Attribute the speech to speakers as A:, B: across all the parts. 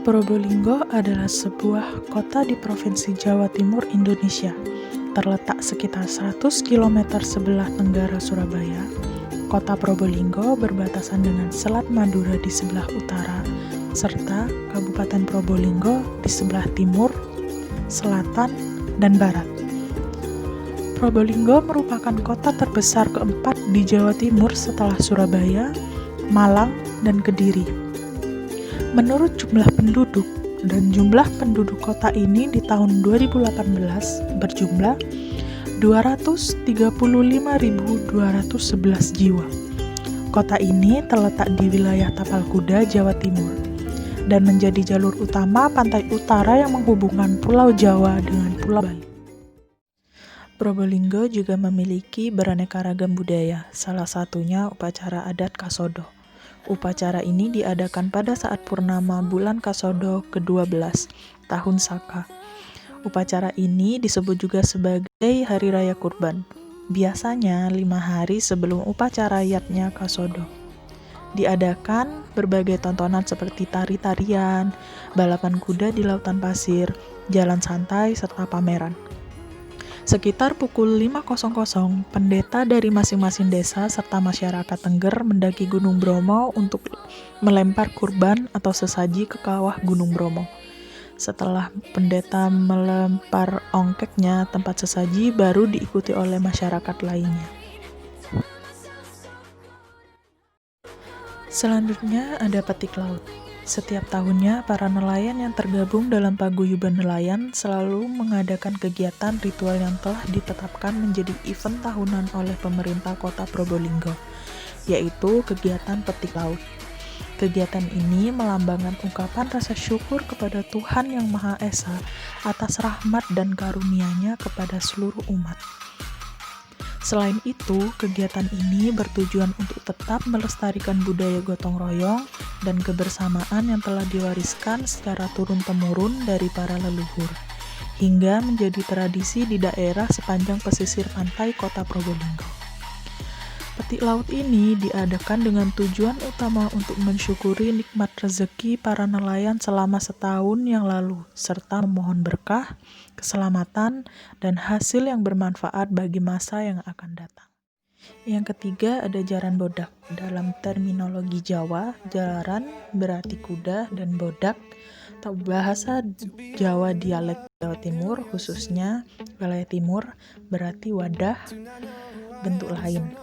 A: Probolinggo adalah sebuah kota di Provinsi Jawa Timur, Indonesia. Terletak sekitar 100 km sebelah tenggara Surabaya. Kota Probolinggo berbatasan dengan Selat Madura di sebelah utara, serta Kabupaten Probolinggo di sebelah timur, selatan, dan barat. Probolinggo merupakan kota terbesar keempat di Jawa Timur setelah Surabaya, Malang, dan Kediri. Menurut jumlah penduduk, dan jumlah penduduk kota ini di tahun 2018 berjumlah 235.211 jiwa. Kota ini terletak di wilayah Tapalkuda, Jawa Timur, dan menjadi jalur utama pantai utara yang menghubungkan Pulau Jawa dengan Pulau Bali. Probolinggo juga memiliki beraneka ragam budaya, salah satunya upacara adat Kasodo. Upacara ini diadakan pada saat purnama bulan Kasodo ke-12 tahun Saka. Upacara ini disebut juga sebagai Hari Raya Kurban. Biasanya 5 hari sebelum upacara Yatnya Kasodo. Diadakan berbagai tontonan seperti tari-tarian, balapan kuda di lautan pasir, jalan santai, serta pameran. Sekitar pukul 5.00, pendeta dari masing-masing desa serta masyarakat Tengger mendaki Gunung Bromo untuk melempar kurban atau sesaji ke kawah Gunung Bromo. Setelah pendeta melempar ongkeknya tempat sesaji, baru diikuti oleh masyarakat lainnya. Selanjutnya ada petik laut. Setiap tahunnya, para nelayan yang tergabung dalam paguyuban nelayan selalu mengadakan kegiatan ritual yang telah ditetapkan menjadi event tahunan oleh pemerintah kota Probolinggo, yaitu kegiatan petik laut. Kegiatan ini melambangkan ungkapan rasa syukur kepada Tuhan Yang Maha Esa atas rahmat dan karunia-Nya kepada seluruh umat. Selain itu, kegiatan ini bertujuan untuk tetap melestarikan budaya gotong royong dan kebersamaan yang telah diwariskan secara turun-temurun dari para leluhur, hingga menjadi tradisi di daerah sepanjang pesisir pantai kota Probolinggo. Petik laut ini diadakan dengan tujuan utama untuk mensyukuri nikmat rezeki para nelayan selama setahun yang lalu, serta memohon berkah, keselamatan, dan hasil yang bermanfaat bagi masa yang akan datang. Yang ketiga ada jaran bodak. Dalam terminologi Jawa, jaran berarti kuda dan bodak atau bahasa Jawa dialek Jawa Timur, khususnya wilayah timur, berarti wadah bentuk lain.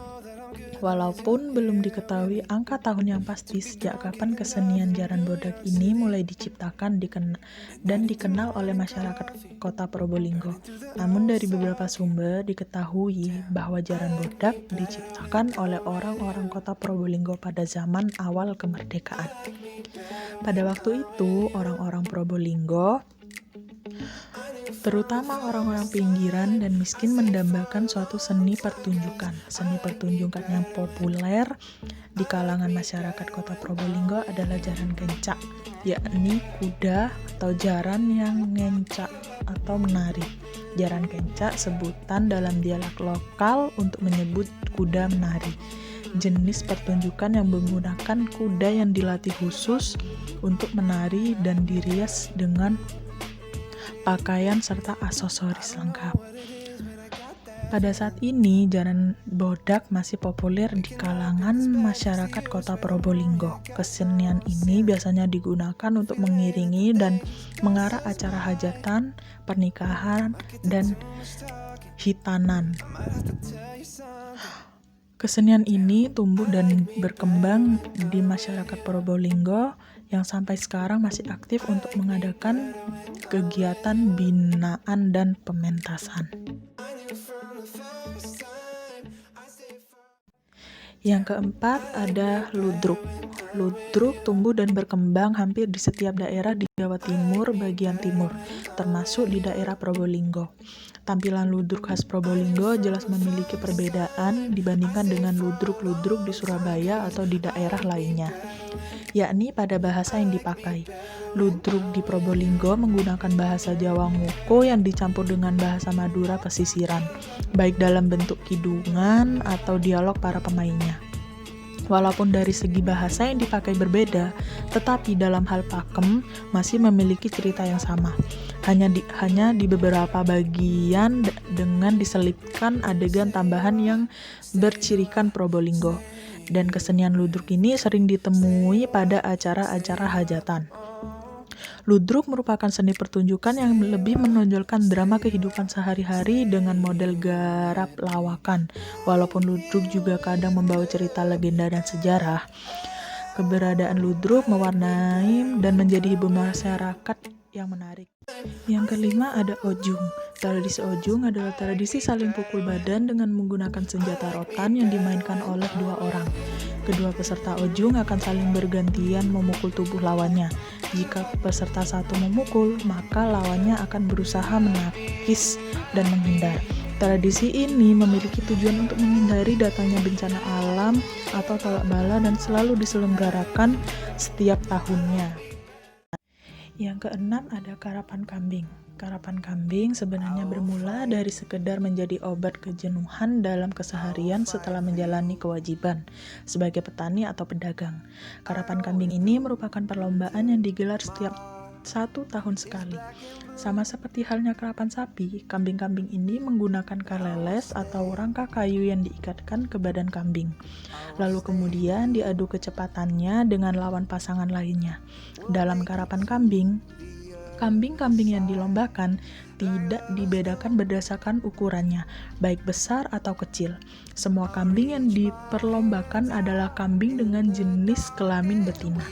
A: Walaupun belum diketahui angka tahun yang pasti sejak kapan kesenian jaran bodak ini mulai diciptakan dan dikenal oleh masyarakat kota Probolinggo. Namun dari beberapa sumber diketahui bahwa jaran bodak diciptakan oleh orang-orang kota Probolinggo pada zaman awal kemerdekaan. Pada waktu itu, orang-orang Probolinggo, terutama orang-orang pinggiran dan miskin, mendambakan suatu seni pertunjukan. Seni pertunjukan yang populer di kalangan masyarakat kota Probolinggo adalah jaran kencak, yakni kuda atau jaran yang ngencak atau menari. Jaran kencak sebutan dalam dialek lokal untuk menyebut kuda menari. Jenis pertunjukan yang menggunakan kuda yang dilatih khusus untuk menari dan dirias dengan pakaian serta aksesoris lengkap. Pada saat ini, jaran bodak masih populer di kalangan masyarakat kota Probolinggo. Kesenian ini biasanya digunakan untuk mengiringi dan mengarah acara hajatan, pernikahan, dan hitanan. Kesenian ini tumbuh dan berkembang di masyarakat Probolinggo yang sampai sekarang masih aktif untuk mengadakan kegiatan binaan dan pementasan. Yang keempat ada ludruk. Ludruk tumbuh dan berkembang hampir di setiap daerah di Jawa Timur bagian timur, termasuk di daerah Probolinggo. Tampilan ludruk khas Probolinggo jelas memiliki perbedaan dibandingkan dengan ludruk-ludruk di Surabaya atau di daerah lainnya, yakni pada bahasa yang dipakai. Ludruk di Probolinggo menggunakan bahasa Jawa Ngoko yang dicampur dengan bahasa Madura pesisiran, baik dalam bentuk kidungan atau dialog para pemainnya. Walaupun dari segi bahasa yang dipakai berbeda, tetapi dalam hal pakem masih memiliki cerita yang sama. Hanya di beberapa bagian dengan diselipkan adegan tambahan yang bercirikan Probolinggo. Dan kesenian ludruk ini sering ditemui pada acara-acara hajatan. Ludruk merupakan seni pertunjukan yang lebih menonjolkan drama kehidupan sehari-hari dengan model garap lawakan. Walaupun ludruk juga kadang membawa cerita legenda dan sejarah, keberadaan ludruk mewarnai dan menjadi hiburan masyarakat yang menarik. Yang kelima ada ojung. Tradisi ojung adalah tradisi saling pukul badan dengan menggunakan senjata rotan yang dimainkan oleh dua orang. Kedua peserta ojung akan saling bergantian memukul tubuh lawannya. Jika peserta satu memukul, maka lawannya akan berusaha menakis dan menghindar. Tradisi ini memiliki tujuan untuk menghindari datangnya bencana alam atau tolak bala dan selalu diselenggarakan setiap tahunnya. Yang keenam ada karapan kambing. Karapan kambing sebenarnya bermula dari sekedar menjadi obat kejenuhan dalam keseharian setelah menjalani kewajiban sebagai petani atau pedagang. Karapan kambing ini merupakan perlombaan yang digelar setiap 1 tahun sekali. Sama seperti halnya karapan sapi, kambing-kambing ini menggunakan kaleles atau rangka kayu yang diikatkan ke badan kambing. Lalu kemudian diadu kecepatannya dengan lawan pasangan lainnya. Dalam karapan kambing, kambing-kambing yang dilombakan tidak dibedakan berdasarkan ukurannya, baik besar atau kecil. Semua kambing yang diperlombakan adalah kambing dengan jenis kelamin betina.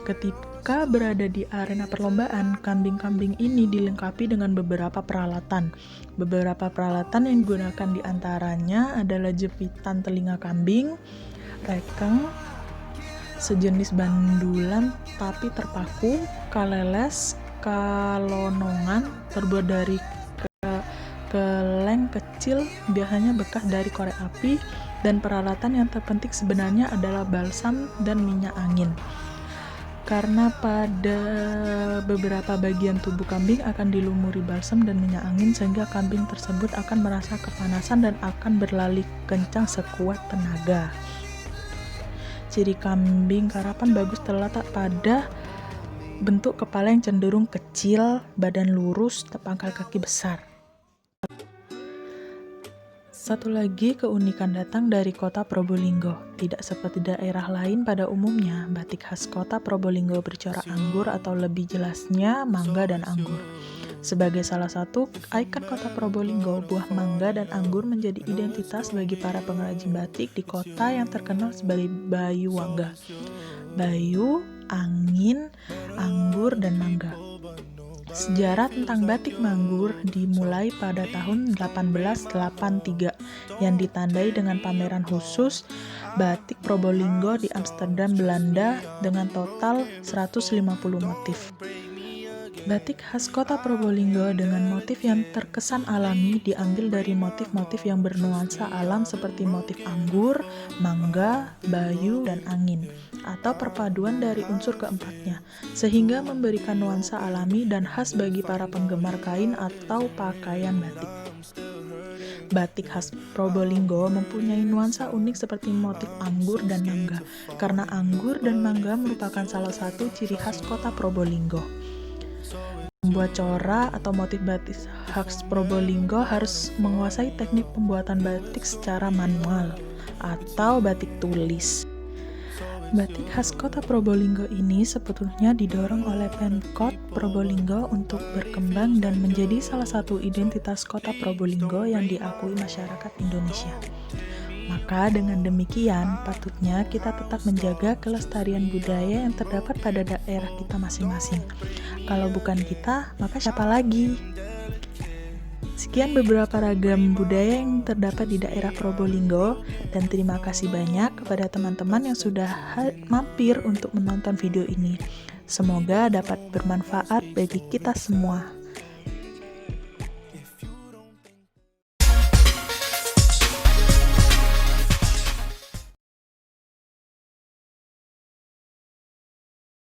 A: Ketika berada di arena perlombaan, kambing-kambing ini dilengkapi dengan beberapa peralatan. Beberapa peralatan yang digunakan diantaranya adalah jepitan telinga kambing, rekeng, sejenis bandulan tapi terpaku, kaleles, kalonongan terbuat dari keleng kecil biasanya bekas dari korek api, dan peralatan yang terpenting sebenarnya adalah balsam dan minyak angin. Karena pada beberapa bagian tubuh kambing akan dilumuri balsam dan minyak angin sehingga kambing tersebut akan merasa kepanasan dan akan berlari kencang sekuat tenaga. Ciri kambing karapan bagus terletak pada bentuk kepala yang cenderung kecil, badan lurus, pangkal kaki besar. Satu lagi keunikan datang dari kota Probolinggo. Tidak seperti daerah lain pada umumnya, batik khas kota Probolinggo bercorak anggur atau lebih jelasnya mangga dan anggur. Sebagai salah satu ikon kota Probolinggo, buah mangga dan anggur menjadi identitas bagi para pengrajin batik di kota yang terkenal sebagai Bayu Wangga. Bayu, angin, anggur, dan mangga. Sejarah tentang batik Manggur dimulai pada tahun 1883 yang ditandai dengan pameran khusus batik Probolinggo di Amsterdam, Belanda dengan total 150 motif. Batik khas kota Probolinggo dengan motif yang terkesan alami diambil dari motif-motif yang bernuansa alam seperti motif anggur, mangga, bayu, dan angin, atau perpaduan dari unsur keempatnya, sehingga memberikan nuansa alami dan khas bagi para penggemar kain atau pakaian batik. Batik khas Probolinggo mempunyai nuansa unik seperti motif anggur dan mangga, karena anggur dan mangga merupakan salah satu ciri khas kota Probolinggo. Membuat corak atau motif batik khas Probolinggo harus menguasai teknik pembuatan batik secara manual atau batik tulis. Batik khas kota Probolinggo ini sebetulnya didorong oleh Pemkot Probolinggo untuk berkembang dan menjadi salah satu identitas kota Probolinggo yang diakui masyarakat Indonesia. Maka dengan demikian, patutnya kita tetap menjaga kelestarian budaya yang terdapat pada daerah kita masing-masing. Kalau bukan kita, maka siapa lagi? Sekian beberapa ragam budaya yang terdapat di daerah Probolinggo, dan terima kasih banyak kepada teman-teman yang sudah mampir untuk menonton video ini. Semoga dapat bermanfaat bagi kita semua.